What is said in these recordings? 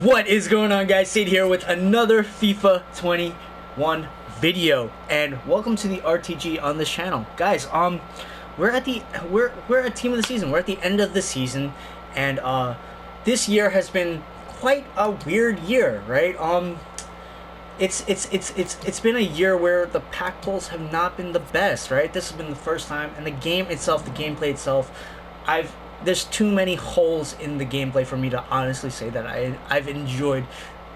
What is going on, guys? Sid here with another FIFA 21 video, and welcome to the RTG on this channel, guys. We're at team of the season. We're at the end of the season, and this year has been quite a weird year, right? It's been a year where the pack pulls have not been the best, right? This has been the first time, and the game itself, the gameplay itself, there's too many holes in the gameplay for me to honestly say that I've enjoyed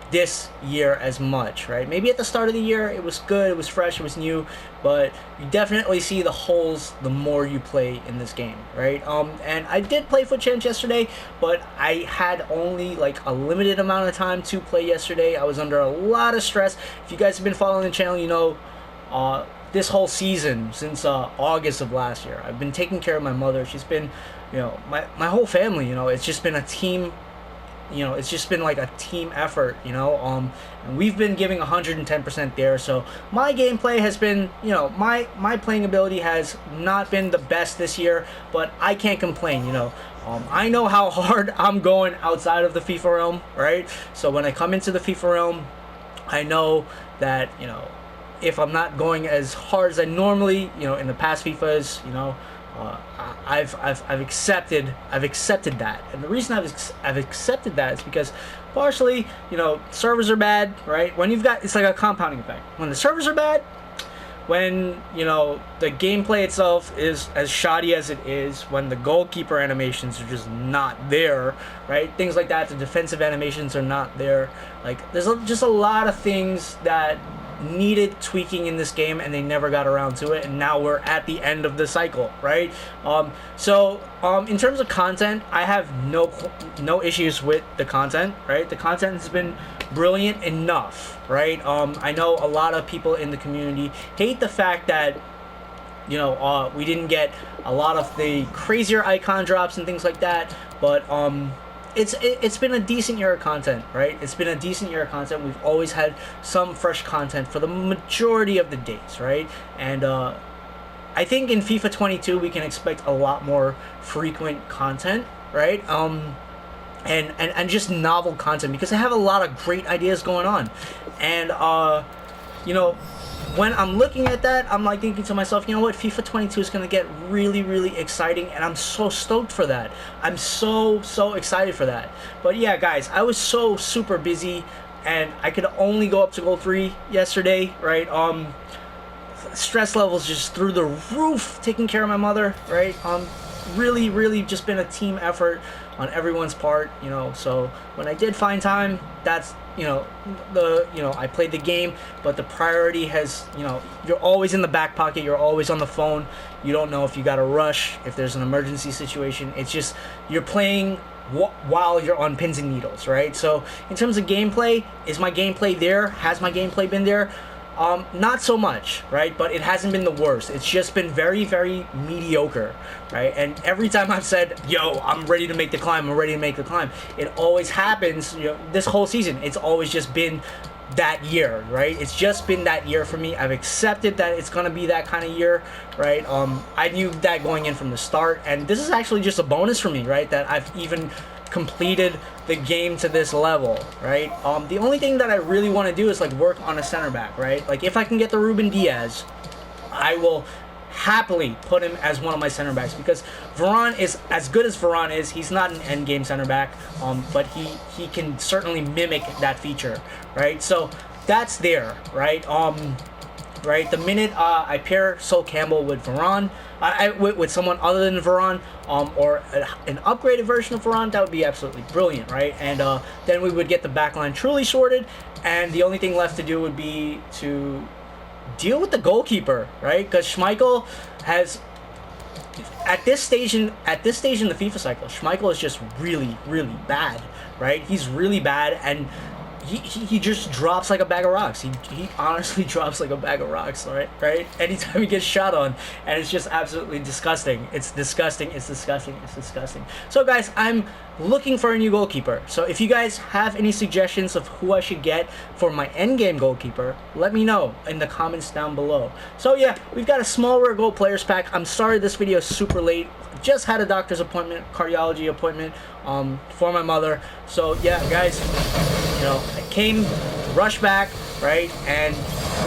this year as much, right? Maybe at the start of the year it was good, it was fresh, it was new, but you definitely see the holes the more you play in this game, right? And I did play FUT Champs yesterday, but I had only like a limited amount of time to play yesterday. I was under a lot of stress. If you guys have been following the channel, you know, this whole season, since August of last year, I've been taking care of my mother. She's been, you know, my whole family, you know, it's just been a team, you know, it's just been like a team effort, you know, and we've been giving 110% there. So my gameplay has been, you know, my playing ability has not been the best this year, but I can't complain, you know. I know how hard I'm going outside of the FIFA realm, right? So when I come into the FIFA realm, I know that, you know, if I'm not going as hard as I normally, you know, in the past FIFAs, you know, I've accepted that, and the reason I've accepted that is because partially, you know, servers are bad, right? When you've got, it's like a compounding effect. When the servers are bad, when, you know, the gameplay itself is as shoddy as it is, when the goalkeeper animations are just not there, right? Things like that. The defensive animations are not there. Like, there's just a lot of things that needed tweaking in this game, and they never got around to it, and now we're at the end of the cycle, right? In terms of content, I have no issues with the content, right? The content has been brilliant enough, right? I know a lot of people in the community hate the fact that, you know, we didn't get a lot of the crazier icon drops and things like that, but it's been a decent year of content, right? It's been a decent year of content. We've always had some fresh content for the majority of the days, right? And I think in FIFA 22 we can expect a lot more frequent content, right? And just novel content, because I have a lot of great ideas going on. And you know, when I'm looking at that, I'm like thinking to myself, you know what, FIFA 22 is going to get really, really exciting, and I'm so stoked for that. I'm so excited for that. But yeah, guys, I was so super busy, and I could only go up to goal 3 yesterday, right? Stress levels just through the roof, taking care of my mother, right? Really just been a team effort on everyone's part, you know. So when I did find time, that's, you know, I played the game, but the priority has, you know, you're always in the back pocket, you're always on the phone, you don't know if you gotta rush, if there's an emergency situation. It's just, you're playing while you're on pins and needles, right? So in terms of gameplay, is my gameplay there? Has my gameplay been there? Not so much, right? But it hasn't been the worst. It's just been very mediocre, right? And every time I've said, yo, I'm ready to make the climb, I'm ready to make the climb, it always happens, you know, this whole season. It's always just been that year, right? It's just been that year for me. I've accepted that it's gonna be that kind of year, right? I knew that going in from the start, and this is actually just a bonus for me, right? That I've even completed the game to this level, right? The only thing that I really want to do is like work on a center back, right? Like if I can get the Ruben Diaz, I will happily put him as one of my center backs, because Varane is, as good as Varane is, he's not an end game center back, but he can certainly mimic that feature, right? So that's there, right? Right, the minute I pair Sol Campbell with Varane, with someone other than Varane, or an upgraded version of Varane, that would be absolutely brilliant, right? And then we would get the backline truly sorted, and the only thing left to do would be to deal with the goalkeeper, right? Because Schmeichel has, at this stage in the FIFA cycle, Schmeichel is just really bad, right? He's really bad, and he just drops like a bag of rocks. He honestly drops like a bag of rocks, right? Anytime he gets shot on, and it's just absolutely disgusting. It's disgusting. So guys, I'm looking for a new goalkeeper. So if you guys have any suggestions of who I should get for my endgame goalkeeper, let me know in the comments down below. So yeah, we've got a small rare gold players pack. I'm sorry this video is super late. just had a doctor's appointment, cardiology appointment, for my mother. So yeah, guys, I came, rushed back, right, and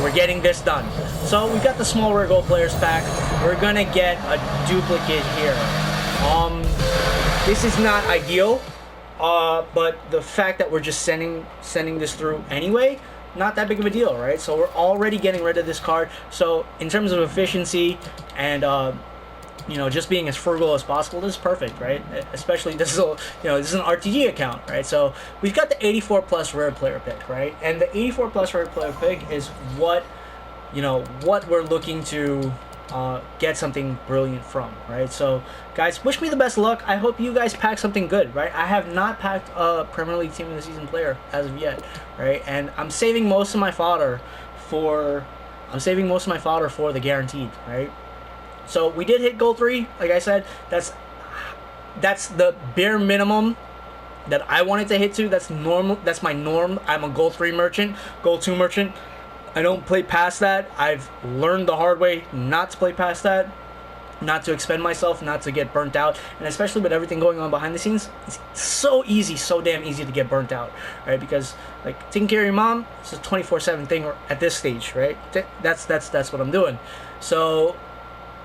we're getting this done. So we got the small rare gold players pack. We're gonna get a duplicate here. This is not ideal, but the fact that we're just sending this through anyway, not that big of a deal, right? So we're already getting rid of this card. So in terms of efficiency and just being as frugal as possible, this is perfect, right? Especially this is this is an RTG account, right? So we've got the 84 plus rare player pick, right? And the 84 plus rare player pick is what we're looking to get something brilliant from, right? So guys, wish me the best luck. I hope you guys pack something good, right? I have not packed a Premier League Team of the Season player as of yet, right? And I'm saving most of my fodder for the guaranteed, right? So we did hit goal 3, like I said. That's the bare minimum that I wanted to hit to. That's normal. That's my norm. I'm a goal 3 merchant, goal 2 merchant. I don't play past that. I've learned the hard way not to play past that, not to expend myself, not to get burnt out. And especially with everything going on behind the scenes, it's so damn easy to get burnt out, right? Because like taking care of your mom, it's a 24/7 thing at this stage, right? That's what I'm doing. So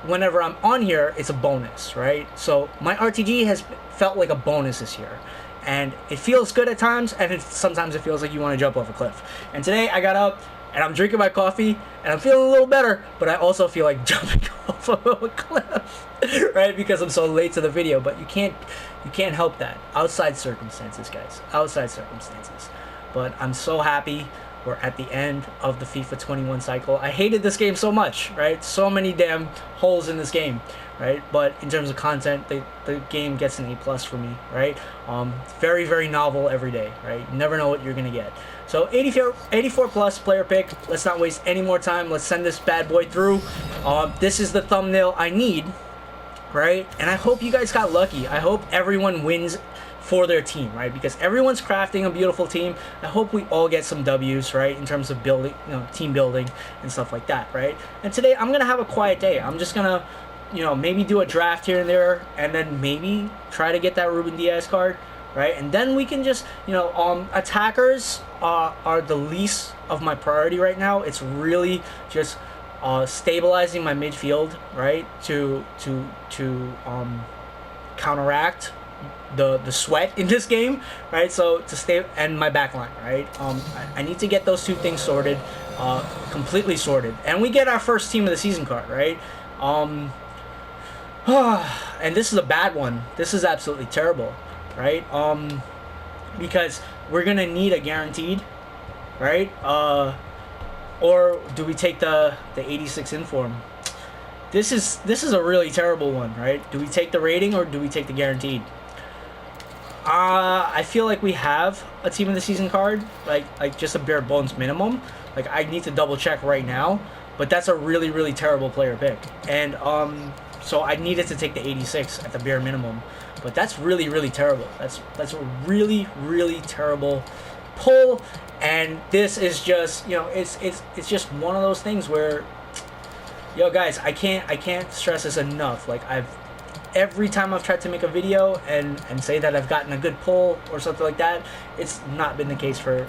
whenever I'm on here, it's a bonus, right? So my RTG has felt like a bonus this year. And it feels good at times, and sometimes it feels like you want to jump off a cliff. And today I got up, and I'm drinking my coffee, and I'm feeling a little better, but I also feel like jumping off of a cliff, right? Because I'm so late to the video. But you can't help that. Outside circumstances, guys. Outside circumstances. But I'm so happy we're at the end of the FIFA 21 cycle. I hated this game so much, right? So many damn holes in this game, right? But in terms of content, the game gets an A+ for me, right? Very, very novel every day, right? You never know what you're gonna get. So 84 plus player pick. Let's not waste any more time. Let's send this bad boy through. This is the thumbnail I need, right? And I hope you guys got lucky. I hope everyone wins for their team, right? Because everyone's crafting a beautiful team. I hope we all get some W's, right? In terms of building, team building and stuff like that, right? And today I'm gonna have a quiet day. I'm just gonna, maybe do a draft here and there, and then maybe try to get that Ruben Diaz card, right? And then we can just, attackers are the least of my priority right now. It's really just stabilizing my midfield, right? To counteract the sweat in this game, right? So to stay, and my backline, right? I need to get those two things sorted, completely sorted, and we get our first team of the season card, right? And this is a bad one. This is absolutely terrible, right? Because we're gonna need a guaranteed, right? Or do we take the 86 inform? This is a really terrible one, right? Do we take the rating or do we take the guaranteed? I feel like we have a team of the season card, like just a bare bones minimum. Like I need to double check right now, but that's a really, really terrible player pick. And so I needed to take the 86 at the bare minimum, but that's really, really terrible. That's a really, really terrible pull. And this is just, it's just one of those things where, guys, I can't stress this enough. Like every time I've tried to make a video and say that I've gotten a good pull or something like that, it's not been the case for,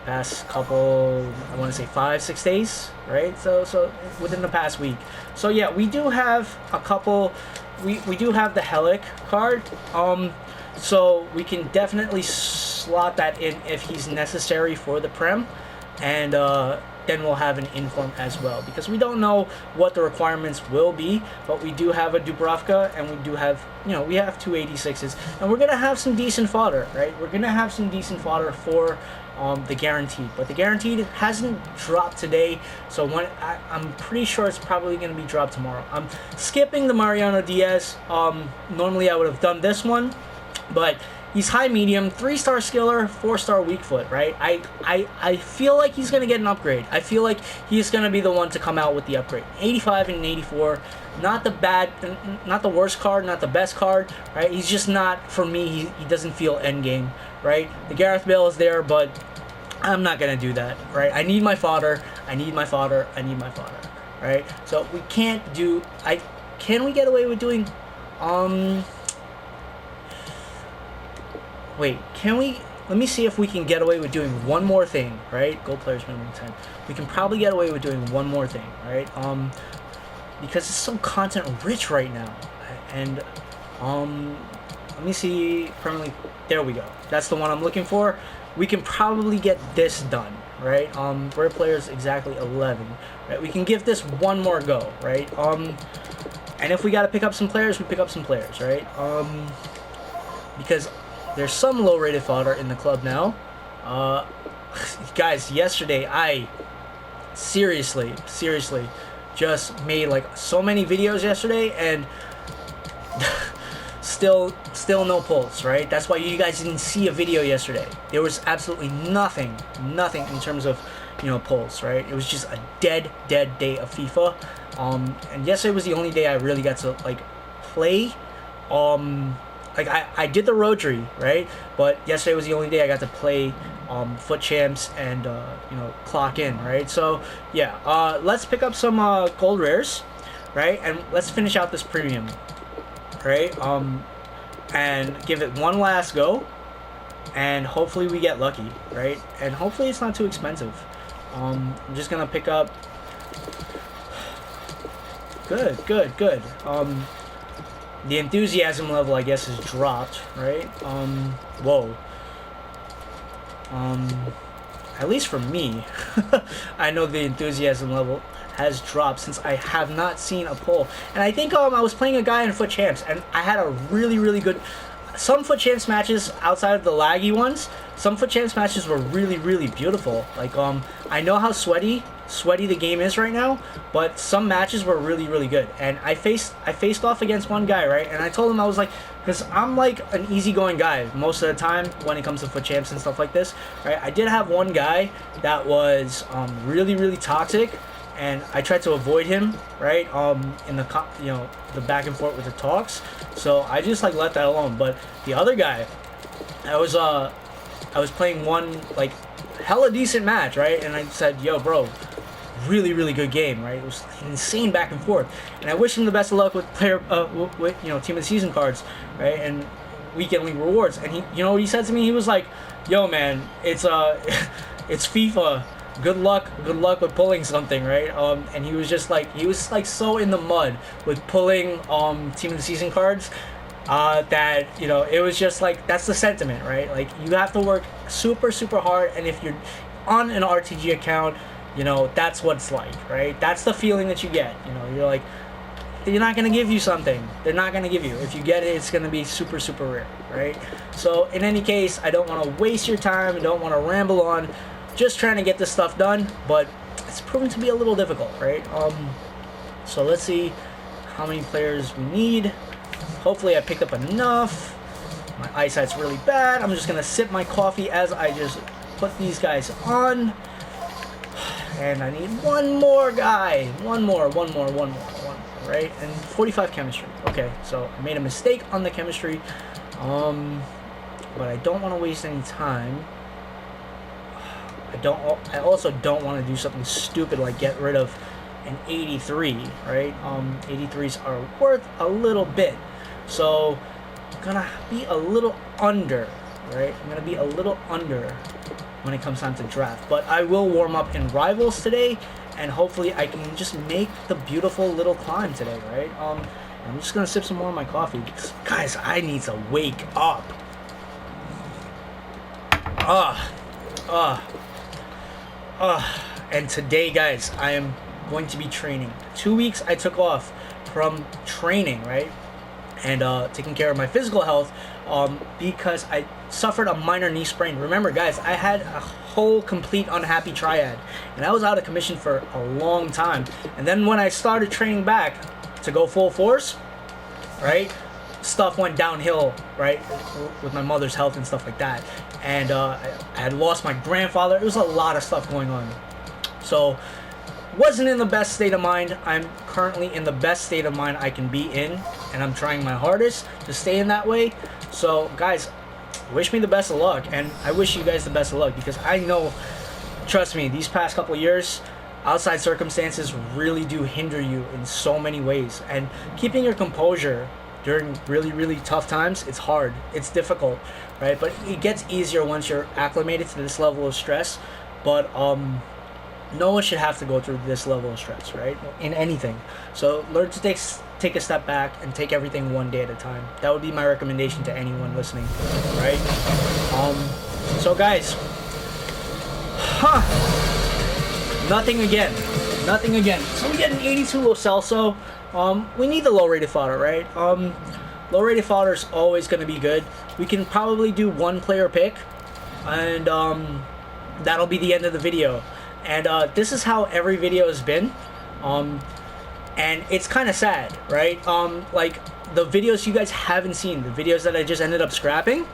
past couple, I want to say 5-6 days, right? So within the past week. So yeah, we do have a couple, we do have the Helic card, so we can definitely slot that in if he's necessary for the Prem, and then we'll have an inform as well, because we don't know what the requirements will be, but we do have a Dubravka, and we do have, we have 286s, and we're gonna have some decent fodder, right? We're gonna have some decent fodder for the guaranteed, but the guaranteed hasn't dropped today, so I'm pretty sure it's probably gonna be dropped tomorrow. I'm skipping the Mariano Diaz. Normally I would have done this one, but he's high medium, 3-star skiller, 4-star weak foot, right? I feel like he's gonna get an upgrade. I feel like he's gonna be the one to come out with the upgrade. 85 and 84, not the worst card, not the best card, right? He's just not, for me, he doesn't feel endgame, right? The Gareth Bale is there, but I'm not gonna do that, right? I need my fodder, right? So we can't do, can we get away with doing Wait, can we? Let me see if we can get away with doing one more thing, right? Gold players minimum 10. We can probably get away with doing one more thing, right? Because it's so content rich right now. And, let me see, permanently, there we go. That's the one I'm looking for. We can probably get this done, right? Rare players exactly 11, right? We can give this one more go, right? And if we got to pick up some players, we pick up some players, right? Because there's some low-rated fodder in the club now. Guys, yesterday I seriously just made like so many videos yesterday, and still no pulls, right? That's why you guys didn't see a video yesterday. There was absolutely nothing in terms of, you know, pulls, right? It was just a dead day of FIFA. And yesterday was the only day I really got to like play. Like I did the rotary, right? But yesterday was the only day I got to play foot champs and you know, clock in, right? So yeah, let's pick up some gold rares, right? And let's finish out this premium, right? And give it one last go, and hopefully we get lucky, right? And hopefully it's not too expensive. I'm just gonna pick up. Good. The enthusiasm level, I guess, has dropped, right? Whoa. At least for me, I know the enthusiasm level has dropped since I have not seen a pull. And I think I was playing a guy in foot champs, and I had a really good. Some foot champs matches outside of the laggy ones, some foot champs matches were really beautiful. Like I know how sweaty the game is right now, but some matches were really good. And I faced off against one guy, right? And I told him, I was like, because I'm like an easygoing guy most of the time when it comes to foot champs and stuff like this, right? I did have one guy that was really toxic, and I tried to avoid him, right? In the the back and forth with the talks. So I just like let that alone. But the other guy, I was playing one like hella decent match, right? And I said, yo, bro, really good game, right? It was insane back and forth, and I wish him the best of luck with with team of the season cards, right? And weekend league rewards. And he, you know what he said to me? He was like, yo, man, it's it's FIFA. Good luck with pulling something, right? And he was just like, so in the mud with pulling team of the season cards, that, you know, it was just like, that's the sentiment, right? Like, you have to work super hard, and if you're on an RTG account, you know, that's what it's like, right? That's the feeling that you get. You know, you're like, they're not gonna give you something. They're not gonna give you. If you get it, it's gonna be super rare, right? So in any case, I don't want to waste your time. I don't want to ramble on. Just trying to get this stuff done, but it's proven to be a little difficult, right? So let's see how many players we need. Hopefully I picked up enough. My eyesight's really bad. I'm just gonna sip my coffee as I just put these guys on. And I need one more guy. One more, right? And 45 chemistry. Okay, so I made a mistake on the chemistry. But I don't want to waste any time. I also don't want to do something stupid like get rid of an 83, right? 83s are worth a little bit. So I'm gonna be a little under, right? I'm gonna be a little under when it comes time to draft. But I will warm up in Rivals today, and hopefully I can just make the beautiful little climb today, right? I'm just gonna sip some more of my coffee because, guys, I need to wake up. And today, guys, I am going to be training. 2 weeks I took off from training, right? And taking care of my physical health, because I suffered a minor knee sprain. Remember, guys, I had a whole complete unhappy triad, and I was out of commission for a long time. And then when I started training back to go full force, right, stuff went downhill, right, with my mother's health and stuff like that. And I had lost my grandfather. There was a lot of stuff going on. So wasn't in the best state of mind. I'm currently in the best state of mind I can be in, and I'm trying my hardest to stay in that way. So guys, wish me the best of luck, and I wish you guys the best of luck, because I know, trust me, these past couple of years, outside circumstances really do hinder you in so many ways, and keeping your composure during really tough times, it's hard. It's difficult, right? But it gets easier once you're acclimated to this level of stress. But no one should have to go through this level of stress, right? In anything. So learn to take a step back and take everything one day at a time. That would be my recommendation to anyone listening, right? So guys, nothing again. So we get an 82 Lo Celso. We need the low rated fodder, right? Low rated fodder is always going to be good. We can probably do one player pick, and that'll be the end of the video. And this is how every video has been. And it's kind of sad, right? Like the videos you guys haven't seen, the videos that I just ended up scrapping.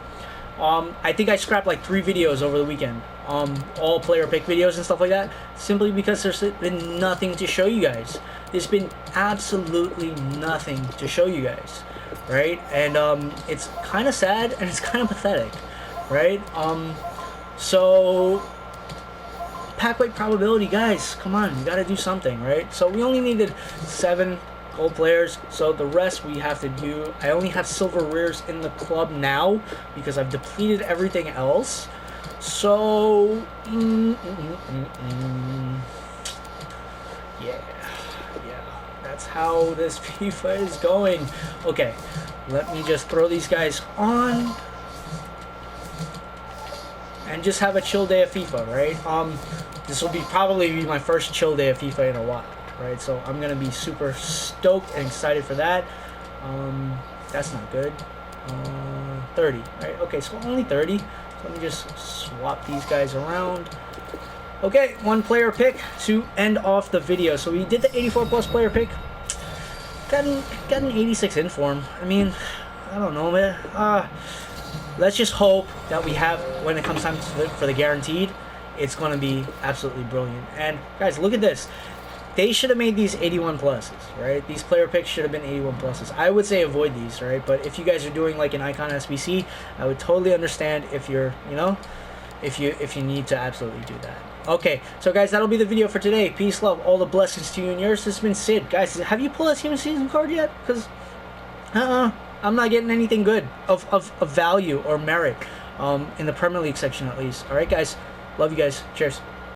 I think I scrapped like 3 videos over the weekend. All player pick videos and stuff like that, simply because there's been nothing to show you guys. There's been absolutely nothing to show you guys, right? And it's kind of sad and it's kind of pathetic, right? So pack weight probability, guys, come on, you gotta do something, right? So we only needed 7 gold players, so the rest we have to do. I only have silver rares in the club now because I've depleted everything else. So yeah, that's how this FIFA is going. Okay, let me just throw these guys on and just have a chill day of FIFA, right? This will probably be my first chill day of FIFA in a while, right? So I'm gonna be super stoked and excited for that. That's not good. 30, right? Okay, so only 30. So let me just swap these guys around. Okay, 1 player pick to end off the video. So we did the 84 plus player pick. Got an 86 inform. I mean, I don't know, man. Let's just hope that we have, when it comes time for the guaranteed, it's going to be absolutely brilliant. And guys, look at this. They should have made these 81 pluses, right? These player picks should have been 81 pluses. I would say avoid these, right? But if you guys are doing like an icon SBC, I would totally understand if you're, you know, if you need to absolutely do that. Okay, so guys, that'll be the video for today. Peace, love, all the blessings to you and yours. This has been Sid. Guys, have you pulled a team season card yet? Because, I'm not getting anything good of value or merit in the Premier League section at least. All right, guys. Love you guys. Cheers.